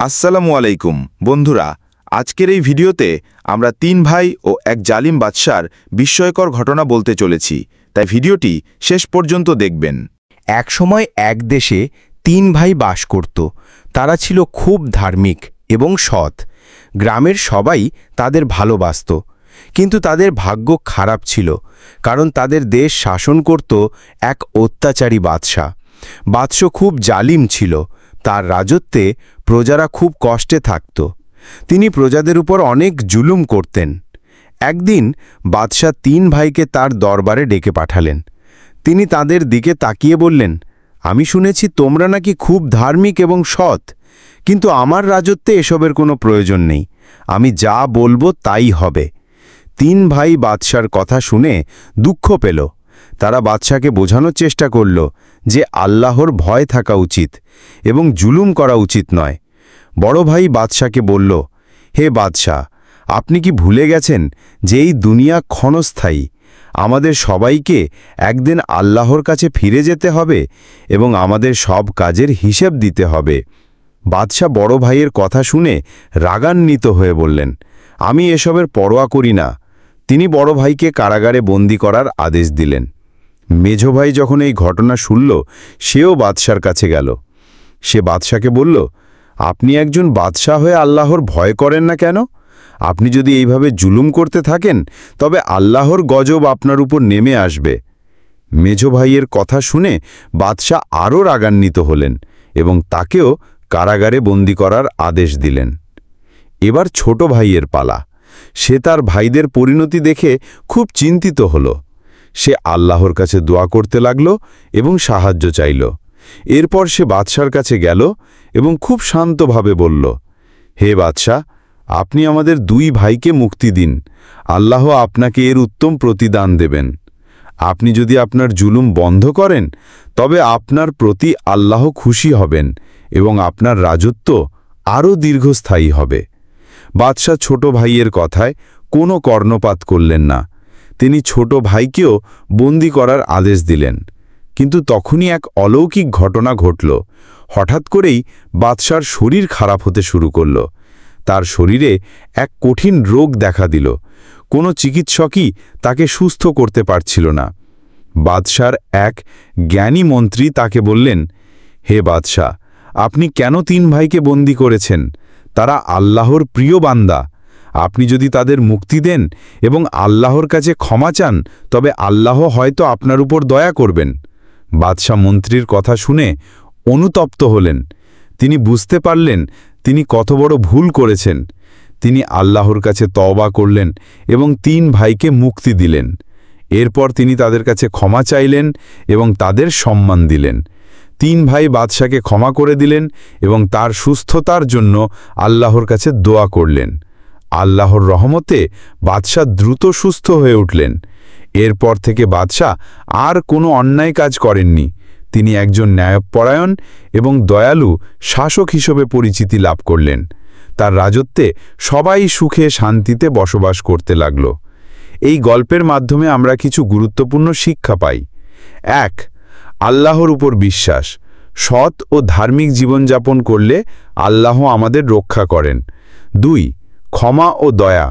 আসসালামু আলাইকুম বন্ধুরা, আজকের এই ভিডিওতে আমরা তিন ভাই ও এক জালিম বাদশার বিস্ময়কর ঘটনা বলতে চলেছি, তাই ভিডিওটি শেষ পর্যন্ত দেখবেন। একসময় এক দেশে তিন ভাই বাস করত। তারা ছিল খুব ধার্মিক এবং সৎ। গ্রামের সবাই তাদের ভালোবাসত, কিন্তু তাদের ভাগ্য খারাপ ছিল, কারণ তাদের দেশ শাসন করত এক অত্যাচারী বাদশা। বাদশা খুব জালিম ছিল। তার রাজত্বে প্রজারা খুব কষ্টে থাকত। তিনি প্রজাদের উপর অনেক জুলুম করতেন। একদিন বাদশা তিন ভাইকে তার দরবারে ডেকে পাঠালেন। তিনি তাদের দিকে তাকিয়ে বললেন, আমি শুনেছি তোমরা নাকি খুব ধার্মিক এবং সৎ, কিন্তু আমার রাজত্বে এসবের কোনো প্রয়োজন নেই। আমি যা বলবো তাই হবে। তিন ভাই বাদশার কথা শুনে দুঃখ পেল। তারা বাদশাকে বোঝানোর চেষ্টা করল যে আল্লাহর ভয় থাকা উচিত এবং জুলুম করা উচিত নয়। বড় ভাই বাদশাকে বলল, হে বাদশাহ, আপনি কি ভুলে গেছেন যে এই দুনিয়া ক্ষণস্থায়ী? আমাদের সবাইকে একদিন আল্লাহর কাছে ফিরে যেতে হবে এবং আমাদের সব কাজের হিসেব দিতে হবে। বাদশা বড় ভাইয়ের কথা শুনে রাগান্বিত হয়ে বললেন, আমি এসবের পরোয়া করি না। তিনি বড় ভাইকে কারাগারে বন্দী করার আদেশ দিলেন। মেজ ভাই যখন এই ঘটনা শুনল, সেও বাদশার কাছে গেল। সে বাদশাকে বলল, আপনি একজন বাদশাহ হয়ে আল্লাহর ভয় করেন না কেন? আপনি যদি এইভাবে জুলুম করতে থাকেন, তবে আল্লাহর গজব আপনার উপর নেমে আসবে। মেজ ভাইয়ের কথা শুনে বাদশাহ আরও রাগান্বিত হলেন এবং তাকেও কারাগারে বন্দী করার আদেশ দিলেন। এবার ছোট ভাইয়ের পালা। সে তার ভাইদের পরিণতি দেখে খুব চিন্তিত হল। সে আল্লাহর কাছে দোয়া করতে লাগল এবং সাহায্য চাইল। এরপর সে বাদশার কাছে গেল এবং খুব শান্তভাবে বলল, হে বাদশাহ, আপনি আমাদের দুই ভাইকে মুক্তি দিন। আল্লাহ আপনাকে এর উত্তম প্রতিদান দেবেন। আপনি যদি আপনার জুলুম বন্ধ করেন, তবে আপনার প্রতি আল্লাহ খুশি হবেন এবং আপনার রাজত্ব আরও দীর্ঘস্থায়ী হবে। বাদশাহ ছোট ভাইয়ের কথায় কোনো কর্ণপাত করলেন না। তিনি ছোট ভাইকেও বন্দী করার আদেশ দিলেন। কিন্তু তখনই এক অলৌকিক ঘটনা ঘটল। হঠাৎ করেই বাদশার শরীর খারাপ হতে শুরু করল। তার শরীরে এক কঠিন রোগ দেখা দিল। কোনো চিকিৎসকই তাকে সুস্থ করতে পারছিল না। বাদশার এক জ্ঞানী মন্ত্রী তাকে বললেন, হে বাদশাহ, আপনি কেন তিন ভাইকে বন্দী করেছেন? তারা আল্লাহর প্রিয় বান্দা। আপনি যদি তাদের মুক্তি দেন এবং আল্লাহর কাছে ক্ষমা চান, তবে আল্লাহ হয়তো আপনার উপর দয়া করবেন। বাদশাহ মন্ত্রীর কথা শুনে অনুতপ্ত হলেন। তিনি বুঝতে পারলেন তিনি কত বড় ভুল করেছেন। তিনি আল্লাহর কাছে তওবা করলেন এবং তিন ভাইকে মুক্তি দিলেন। এরপর তিনি তাদের কাছে ক্ষমা চাইলেন এবং তাদের সম্মান দিলেন। তিন ভাই বাদশাকে ক্ষমা করে দিলেন এবং তার সুস্থতার জন্য আল্লাহর কাছে দোয়া করলেন। আল্লাহর রহমতে বাদশাহ দ্রুত সুস্থ হয়ে উঠলেন। এরপর থেকে বাদশাহ আর কোনো অন্যায় কাজ করেননি। তিনি একজন ন্যায়পরায়ণ এবং দয়ালু শাসক হিসেবে পরিচিতি লাভ করলেন। তার রাজত্বে সবাই সুখে শান্তিতে বসবাস করতে লাগল। এই গল্পের মাধ্যমে আমরা কিছু গুরুত্বপূর্ণ শিক্ষা পাই। ১. আল্লাহর উপর বিশ্বাস। সৎ ও ধার্মিক জীবনযাপন করলে আল্লাহ আমাদের রক্ষা করেন। ২. ক্ষমা ও দয়া।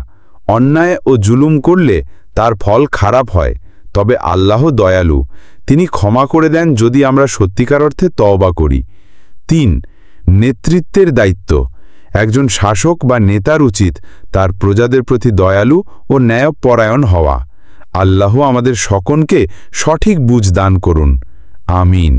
অন্যায় ও জুলুম করলে তার ফল খারাপ হয়, তবে আল্লাহ দয়ালু। তিনি ক্ষমা করে দেন যদি আমরা সত্যিকার অর্থে তওবা করি। ৩. নেতৃত্বের দায়িত্ব। একজন শাসক বা নেতার উচিত তার প্রজাদের প্রতি দয়ালু ও ন্যায়পরায়ণ হওয়া। আল্লাহ আমাদের সকলকে সঠিক বুঝ দান করুন। আমিন।